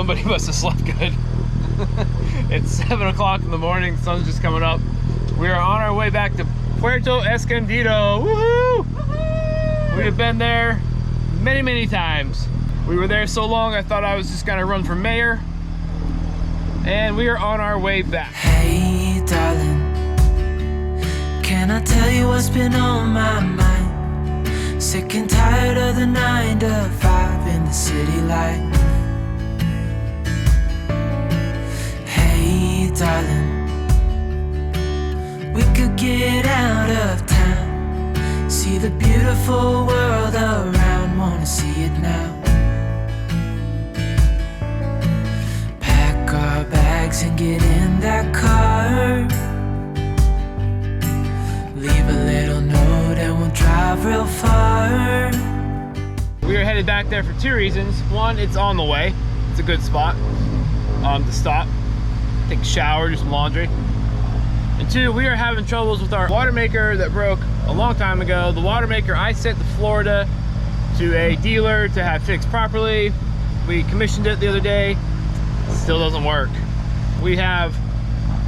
Somebody must have slept good. It's 7 o'clock in the morning, the sun's just coming up. We are on our way back to Puerto Escondido. Woohoo! Woohoo! We have been there many, many times. We were there so long I thought I was just gonna run for mayor. And we are on our way back. Hey darling, can I tell you what's been on my mind? Sick and tired of the 9 to 5 in the city life. Hey darling, we could get out of town, see the beautiful world around, wanna see it now. Pack our bags and get in that car, leave a little note and we'll drive real far. We are headed back there for 2 reasons. One, it's on the way. It's a good spot to stop, take a shower, do some laundry. And 2, we are having troubles with our water maker that broke a long time ago. The water maker I sent to Florida to a dealer to have fixed properly. We commissioned it the other day. Still doesn't work. We have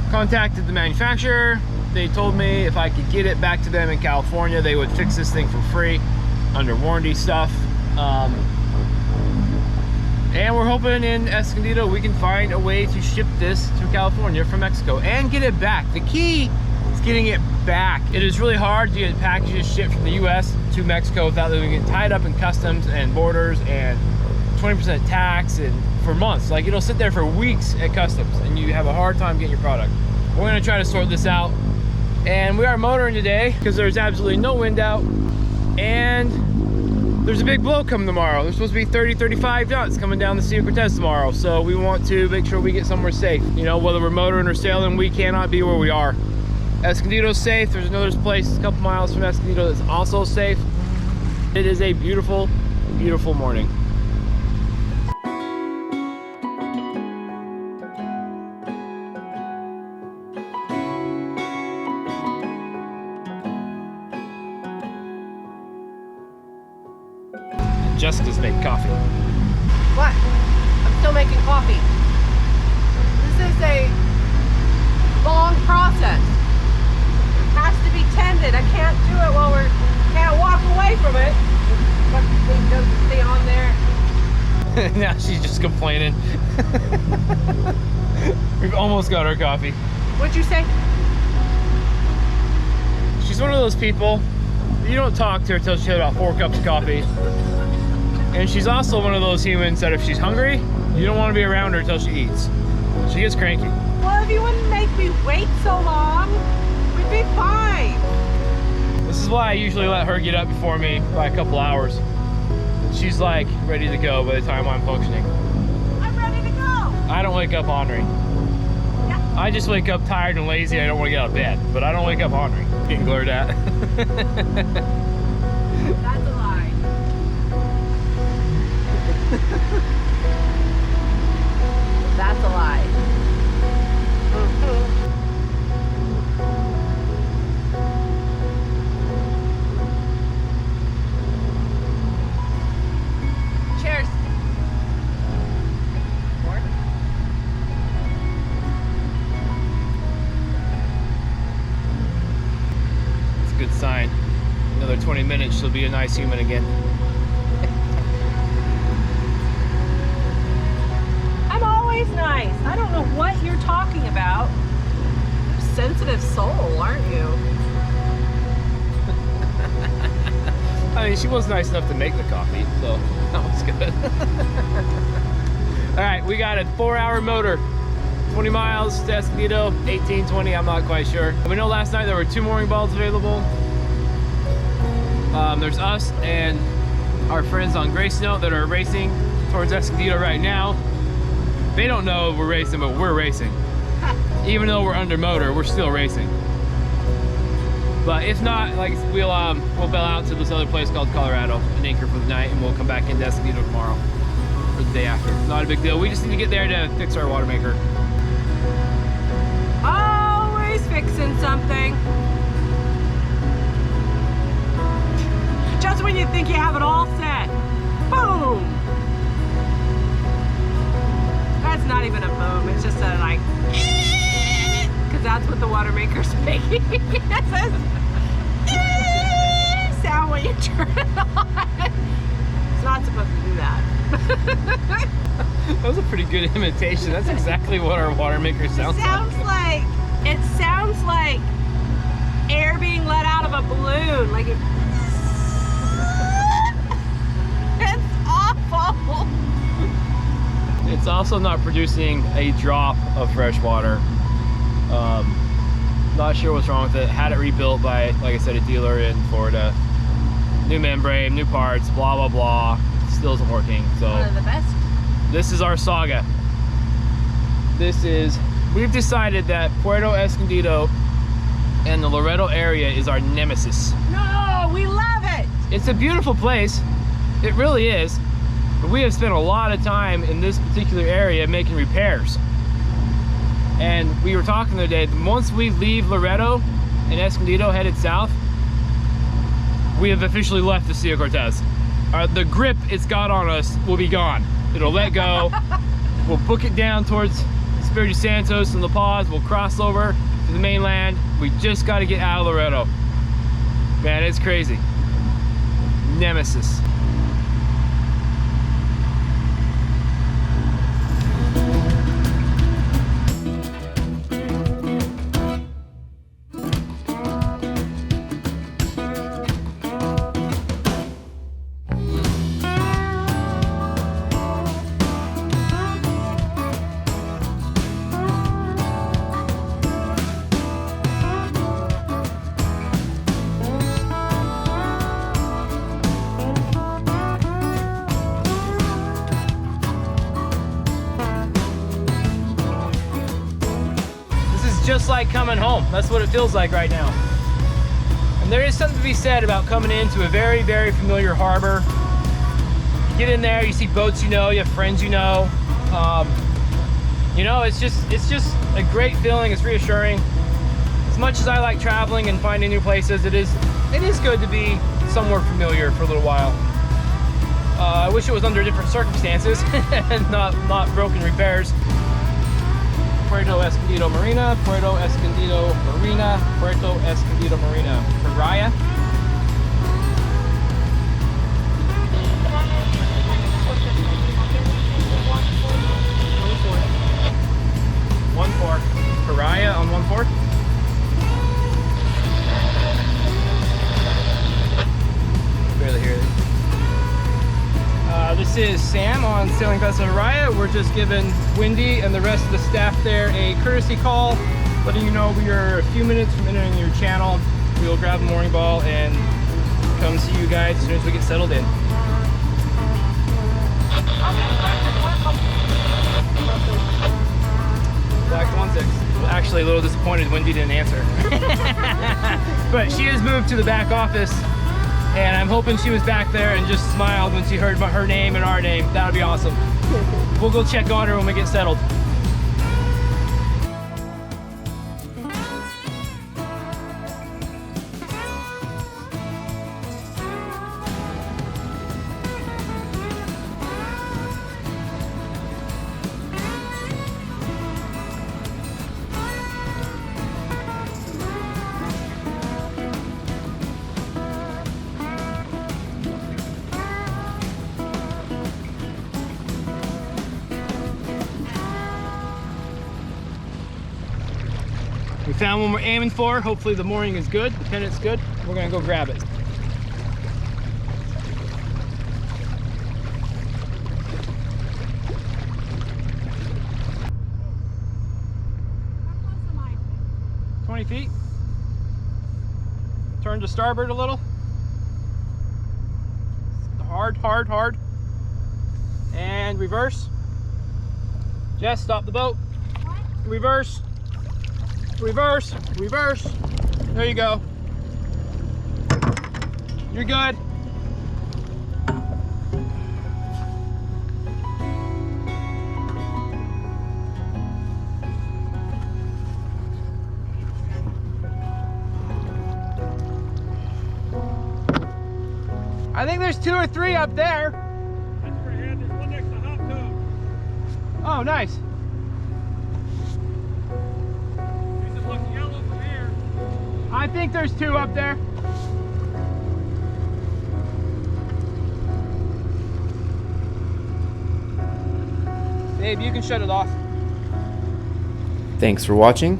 contacted the manufacturer. They told me if I could get it back to them in California, they would fix this thing for free under warranty stuff. And we're hoping in Escondido we can find a way to ship this to California from Mexico and get it back. The key is getting it back. It is really hard to get packages shipped from the US to Mexico without them getting tied up in customs and borders and 20% tax and for months. Like, it'll sit there for weeks at customs and you have a hard time getting your product. We're gonna try to sort this out. And we are motoring today because there's absolutely no wind out. And there's a big blow coming tomorrow. There's supposed to be 30, 35 knots coming down the Sea of Cortez tomorrow. So we want to make sure we get somewhere safe. You know, whether we're motoring or sailing, we cannot be where we are. Escondido's safe. There's another place a couple miles from Escondido that's also safe. It is a beautiful, beautiful morning. Jessica's making coffee. What? I'm still making coffee. This is a long process. It has to be tended. I can't do it while can't walk away from it. But it doesn't stay on there. Now she's just complaining. We've almost got our coffee. What'd you say? She's one of those people, you don't talk to her till she had about 4 cups of coffee. And she's also one of those humans that if she's hungry, you don't want to be around her until she eats. She gets cranky. Well, if you wouldn't make me wait so long, we'd be fine. This is why I usually let her get up before me by a couple hours. She's like ready to go by the time I'm functioning. I'm ready to go. I don't wake up ornery. Yeah. I just wake up tired and lazy. I don't want to get out of bed, but I don't wake up ornery. Getting glared at. That's a lie. That's a lie. Cheers. More? It's a good sign. Another 20 minutes, she'll be a nice human again. Nice. I don't know what you're talking about. You're a sensitive soul, aren't you? I mean, she was nice enough to make the coffee, so that was good. All right, we got a 4-hour motor, 20 miles to Escondido, 18, 20, I'm not quite sure. We know last night there were 2 mooring bolts available. There's us and our friends on Grace Note that are racing towards Escondido right now. They don't know we're racing, but we're racing. Even though we're under motor, we're still racing. But if not, like, we'll bail out to this other place called Colorado and anchor for the night, and we'll come back into Escondido tomorrow or the day after. Not a big deal. We just need to get there to fix our water maker. Always fixing something. Just when you think you have it all set, boom! what the water maker's making. It says sound when you turn it on. It's not supposed to do that. That was a pretty good imitation. That's exactly what our water maker sounds like. It sounds like air being let out of a balloon. Like it's awful. It's also not producing a drop of fresh water. Not sure what's wrong with it. Had it rebuilt by, like I said, a dealer in Florida. New membrane, new parts, blah, blah, blah. Still isn't working, so. One of the best. This is our saga. We've decided that Puerto Escondido and the Loreto area is our nemesis. No, we love it. It's a beautiful place. It really is. But we have spent a lot of time in this particular area making repairs. And we were talking the other day, once we leave Loreto and Escondido headed south, we have officially left the Sea of Cortez. The grip it's got on us will be gone. It'll let go. We'll book it down towards Espiritu Santos and La Paz. We'll cross over to the mainland. We just got to get out of Loreto. Man, it's crazy. Nemesis. Just like coming home. That's what it feels like right now. And there is something to be said about coming into a very, very familiar harbor. You get in there, you see boats you know, you have friends you know. You know, it's just a great feeling. It's reassuring. As much as I like traveling and finding new places, it is good to be somewhere familiar for a little while. I wish it was under different circumstances and not broken repairs. Puerto Escondido Marina, Puerto Escondido Marina, Puerto Escondido Marina. Pariah. One four. Pariah on 1-4. Barely hear it. This is Sam on Sailing Vessel Pariah. We're just giving Wendy and the rest of the staff there a courtesy call, letting you know we are a few minutes from entering your channel. We will grab a mooring ball and come see you guys as soon as we get settled in. Black 16. Well, actually, a little disappointed Wendy didn't answer. But she has moved to the back office. And I'm hoping she was back there and just smiled when she heard about her name and our name. That would be awesome. We'll go check on her when we get settled. We found one we're aiming for. Hopefully the mooring is good, the pennant's good. We're gonna go grab it. How close am I? 20 feet. Turn to starboard a little. Hard, hard, hard. And reverse. Jess, stop the boat. What? Reverse. Reverse, reverse. There you go. You're good. I think there's 2 or 3 up there. That's where he had. There's one next to Hot Toad. Oh, nice. He's just looking yellow. I think there's 2 up there. Babe, you can shut it off. Thanks for watching.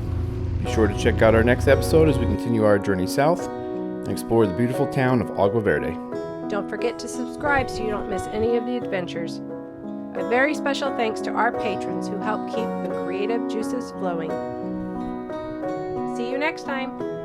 Be sure to check out our next episode as we continue our journey south and explore the beautiful town of Agua Verde. Don't forget to subscribe so you don't miss any of the adventures. A very special thanks to our patrons who help keep the creative juices flowing. See you next time.